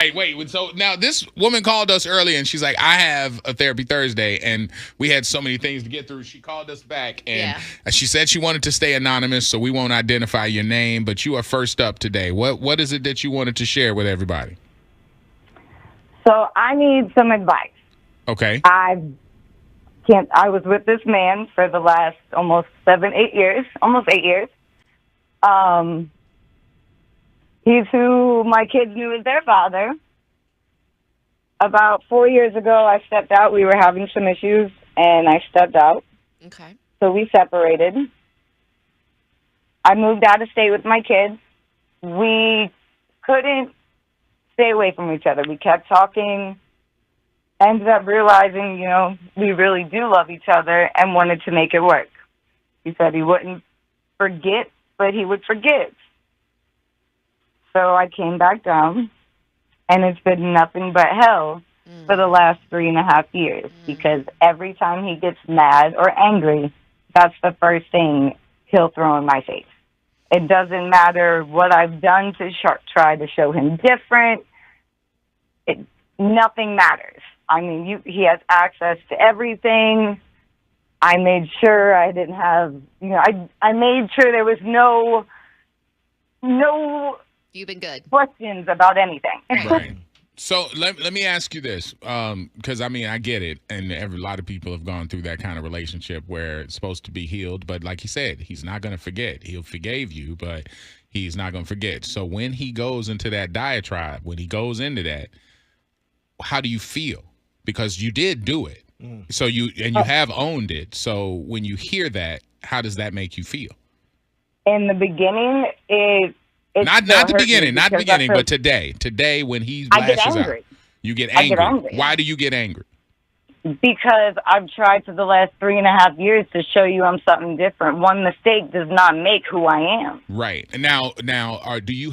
Hey, wait. So now this woman called us earlier and she's like, I have a therapy Thursday and we had so many things to get through. She called us back and Yeah. she said she wanted to stay anonymous, so we won't identify your name, but you are first up today. What is it that you wanted to share with everybody? So I need some advice. Okay. I can't. I was with this man for the last almost 8 years, almost 8 years. Um, he's who my kids knew as their father. About 4 years ago, I stepped out. We were having some issues, and I stepped out. Okay. So we separated. I moved out of state with my kids. We couldn't stay away from each other. We kept talking. Ended up realizing, we really do love each other and wanted to make it work. He said he wouldn't forget, but he would forgive. So I came back down, and it's been nothing but hell for the last 3.5 years because every time he gets mad or angry, that's the first thing he'll throw in my face. It doesn't matter what I've done to try to show him different. Nothing matters. I mean, he has access to everything. I made sure I didn't have, I made sure there was no You've been good. questions about anything. Right. So let me ask you this, because I get it, and a lot of people have gone through that kind of relationship where it's supposed to be healed, but like he said, he's not going to forget. He'll forgave you, but he's not going to forget. So when he goes into that diatribe, when he goes into that, how do you feel? Because you did do it, so you have owned it. So when you hear that, how does that make you feel? In the beginning, it Not still the hurt beginning, me not the because I beginning, feel- but today when he I get lashes out, angry. you get I angry. get angry. Why do you get angry? Because I've tried for the last 3.5 years to show you I'm something different. One mistake does not make who I am. Right. And now, do you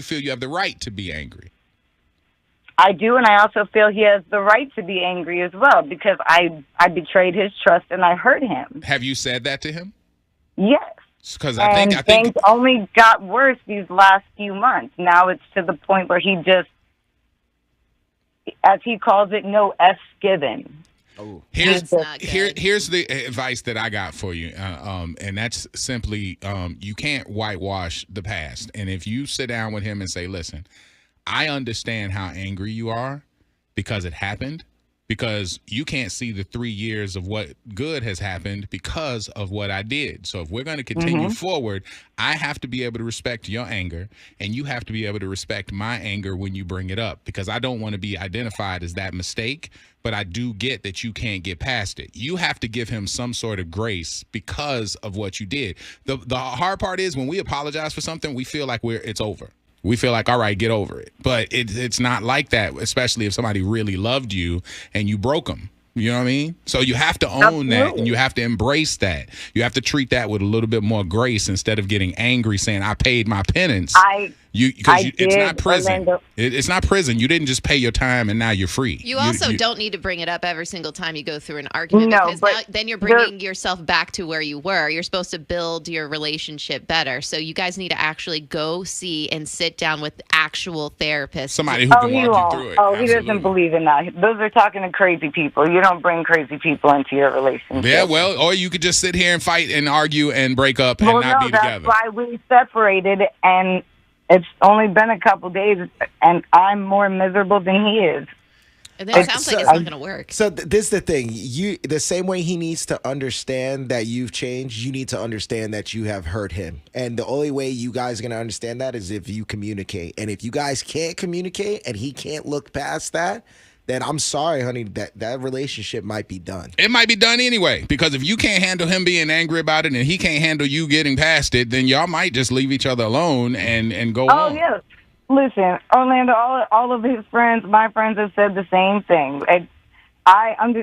feel you have the right to be angry? I do, and I also feel he has the right to be angry as well because I betrayed his trust and I hurt him. Have you said that to him? Yes. Because And I think things only got worse these last few months. Now it's to the point where he just, as he calls it, no F's given. Here's That's not good. here's the advice that I got for you, and that's simply you can't whitewash the past. And if you sit down with him and say, "Listen, I understand how angry you are because it happened, because you can't see the 3 years of what good has happened because of what I did. So if we're going to continue forward, I have to be able to respect your anger, and you have to be able to respect my anger when you bring it up, because I don't want to be identified as that mistake, but I do get that you can't get past it. You have to give him some sort of grace because of what you did. The hard part is when we apologize for something, we feel like it's over. We feel like, all right, get over it. But it's not like that, especially if somebody really loved you and you broke them. You know what I mean? So you have to own that, and you have to embrace that. You have to treat that with a little bit more grace instead of getting angry saying, I paid my penance. It's not prison. It's not prison. You didn't just pay your time and now you're free. You also don't need to bring it up every single time you go through an argument, No, because but now, then you're bringing yourself back to where you were. You're supposed to build your relationship better. So you guys need to actually go see and sit down with actual therapists. Somebody who can walk you through it. Oh, he Absolutely. doesn't believe in that. Those are talking to crazy people. You don't bring crazy people into your relationship. Yeah, well, or you could just sit here and fight and argue and break up and not be together. That's why we separated, and it's only been a couple days, and I'm more miserable than he is. And then it sounds like it's not going to work. So this is the thing. The same way he needs to understand that you've changed, you need to understand that you have hurt him. And the only way you guys are going to understand that is if you communicate. And if you guys can't communicate and he can't look past that, then I'm sorry, honey, that relationship might be done. It might be done anyway, because if you can't handle him being angry about it and he can't handle you getting past it, then y'all might just leave each other alone and go on. Oh, yes. Listen, Orlando, all of his friends, my friends have said the same thing.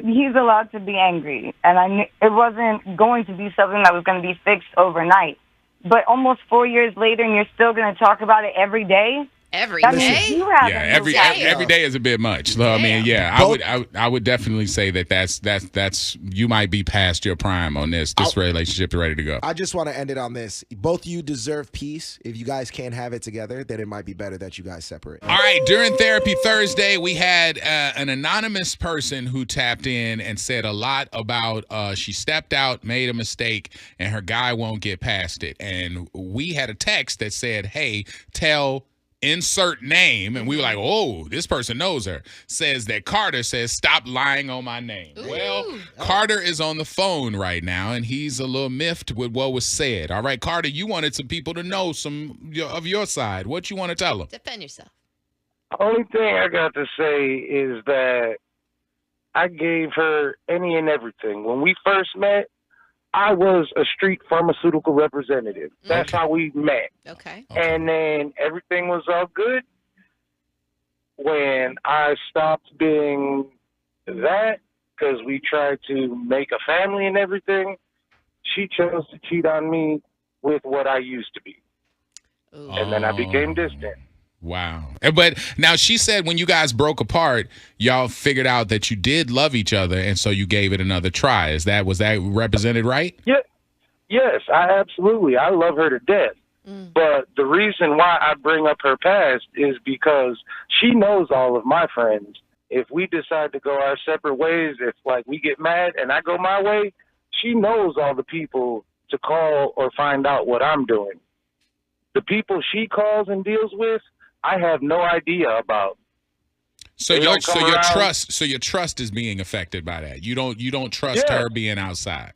He's allowed to be angry, and it wasn't going to be something that was going to be fixed overnight. But almost 4 years later, and you're still going to talk about it every day? Every That means day? you haven't Yeah, moved out. every day is a bit much. So, I mean, yeah, I would definitely say that's you might be past your prime on this. This relationship is ready to go. I just want to end it on this. Both you deserve peace. If you guys can't have it together, then it might be better that you guys separate. All right, during Therapy Thursday, we had an anonymous person who tapped in and said a lot about she stepped out, made a mistake, and her guy won't get past it. And we had a text that said, hey, tell insert name, and we were like, oh, this person knows her. Says that Carter says, stop lying on my name. Ooh. Well, Carter is on the phone right now, and he's a little miffed with what was said. All right, Carter, you wanted some people to know some of your side. What you want to tell them? Defend yourself. Only thing I got to say is that I gave her any and everything. When we first met, I was a street pharmaceutical representative. That's how we met. Okay. And then everything was all good. When I stopped being that, because we tried to make a family and everything, she chose to cheat on me with what I used to be. Ooh. And then I became distant. Wow. But now she said when you guys broke apart, y'all figured out that you did love each other, and so you gave it another try. Was that represented right? Yeah. Yes, I absolutely. I love her to death. But the reason why I bring up her past is because she knows all of my friends. If we decide to go our separate ways, if like we get mad and I go my way, she knows all the people to call or find out what I'm doing. The people she calls and deals with, I have no idea about. So your trust is being affected by that. You don't trust her being outside.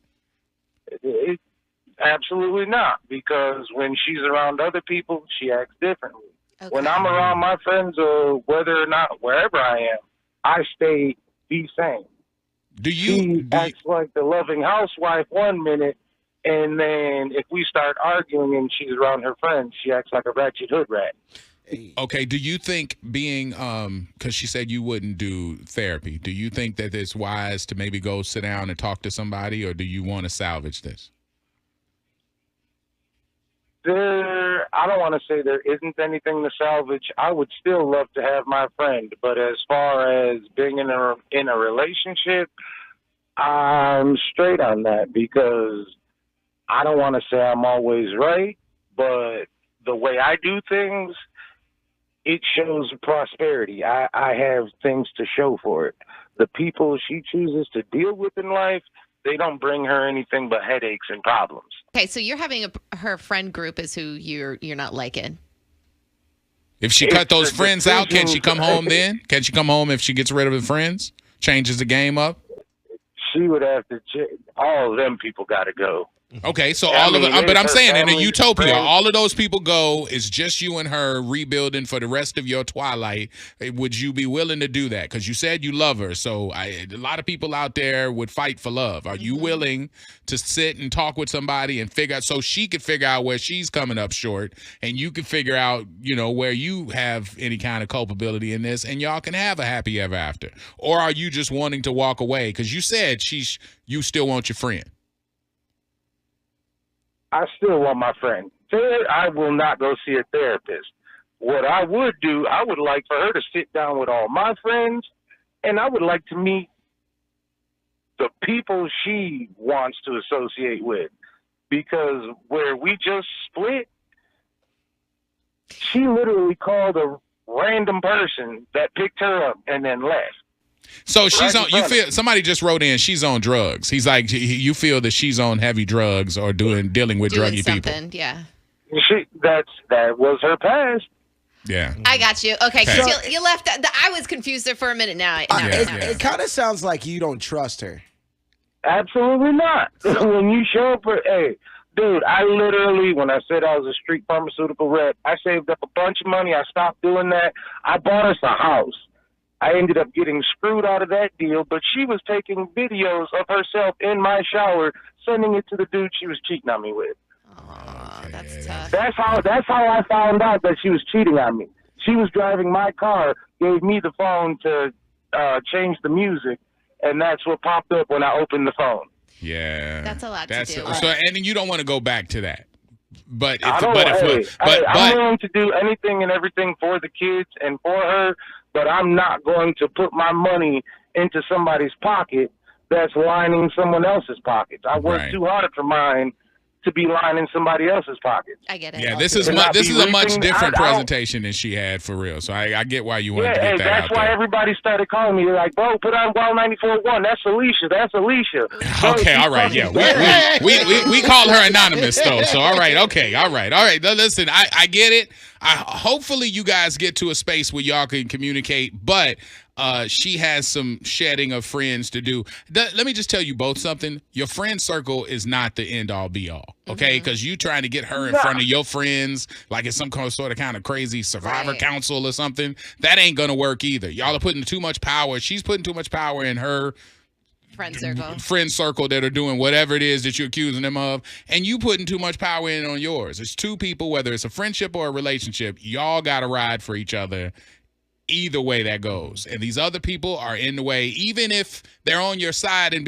Absolutely not, because when she's around other people, she acts differently. Okay. When I'm around my friends or whether or not wherever I am, I stay the same. She acts like the loving housewife one minute, and then if we start arguing and she's around her friends, she acts like a ratchet hood rat. Okay, do you think being because she said you wouldn't do therapy, do you think that it's wise to maybe go sit down and talk to somebody, or do you want to salvage this? I don't want to say there isn't anything to salvage. I would still love to have my friend, but as far as being in a relationship, I'm straight on that, because I don't want to say I'm always right, but the way I do things, it shows prosperity. I have things to show for it. The people she chooses to deal with in life, they don't bring her anything but headaches and problems. Okay, so you're having her friend group is who you're not liking. If she cut those friends out, can she come home then? Can she come home if she gets rid of the friends? Changes the game up? She would have to. All of them people got to go. Okay, so all of it, but I'm saying in a utopia, friends. all of those people go. It's just you and her rebuilding for the rest of your twilight. Would you be willing to do that? Because you said you love her, so a lot of people out there would fight for love. Are you willing to sit and talk with somebody and figure out, so she could figure out where she's coming up short, and you can figure out, where you have any kind of culpability in this, and y'all can have a happy ever after? Or are you just wanting to walk away? Because you said you still want your friend. I still want my friend. Third, I will not go see a therapist. What I would do, I would like for her to sit down with all my friends, and I would like to meet the people she wants to associate with. Because where we just split, she literally called a random person that picked her up and then left. So she's on. You feel somebody just wrote in. She's on drugs. He's like, you feel that she's on heavy drugs or dealing with druggy people. Yeah. That was her past. Yeah. I got you. Okay, because you left. I was confused there for a minute. Now, it kind of sounds like you don't trust her. Absolutely not. When you show up for, hey, dude, I literally, when I said I was a street pharmaceutical rep, I saved up a bunch of money. I stopped doing that. I bought us a house. I ended up getting screwed out of that deal, but she was taking videos of herself in my shower, sending it to the dude she was cheating on me with. Oh, that's tough. That's how I found out that she was cheating on me. She was driving my car, gave me the phone to change the music, and that's what popped up when I opened the phone. Yeah. That's a lot to do. So, and you don't want to go back to that. But I'm willing to do anything and everything for the kids and for her, but I'm not going to put my money into somebody's pocket that's lining someone else's pockets. I work too hard for mine to be lining somebody else's pockets. I get it. Yeah, this is a much different presentation than she had for real. So I get why you wanted to get that out that's why there. everybody started calling me. They're like, bro, put on Wild 94.1. That's Alicia. That's Alicia. Okay, all right, yeah. We called her anonymous though. So all right. Listen, I get it. Hopefully you guys get to a space where y'all can communicate, but she has some shedding of friends to do. Let me just tell you both something. Your friend circle is not the end all be all, okay? Because you trying to get her in front of your friends like it's some sort of kind of crazy survivor council or something. That ain't gonna work either. Y'all are putting too much power. She's putting too much power in her friend circle that are doing whatever it is that you're accusing them of, and you putting too much power in on yours. It's two people, whether it's a friendship or a relationship, y'all gotta ride for each other. Either way that goes, and these other people are in the way. Even if they're on your side and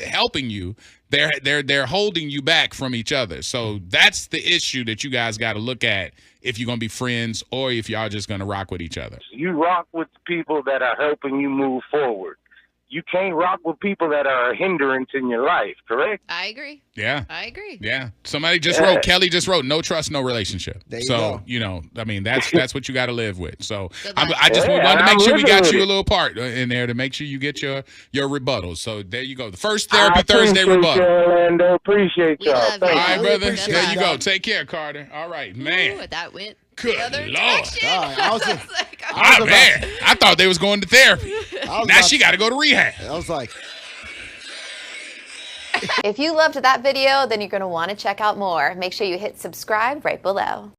helping you, they're holding you back from each other. So that's the issue that you guys got to look at if you're gonna be friends or if y'all just gonna rock with each other. You rock with the people that are helping you move forward. You can't rock with people that are a hindrance in your life, correct? I agree. Yeah. I agree. Yeah. Somebody just wrote, Kelly just wrote, no trust, no relationship. There you go. I mean, that's what you got to live with. So I just wanted to make sure we got you a little part in there to make sure you get your rebuttals. So there you go. The first Therapy Thursday rebuttal. Orlando. Appreciate y'all. Love All right, you. brother. There you go. Take care, Carter. All right, man. Ooh, that went Good the other Lord. direction. Man, I thought they was going to therapy. Now she got to go to rehab. I was like, If you loved that video, then you're going to want to check out more. Make sure you hit subscribe right below.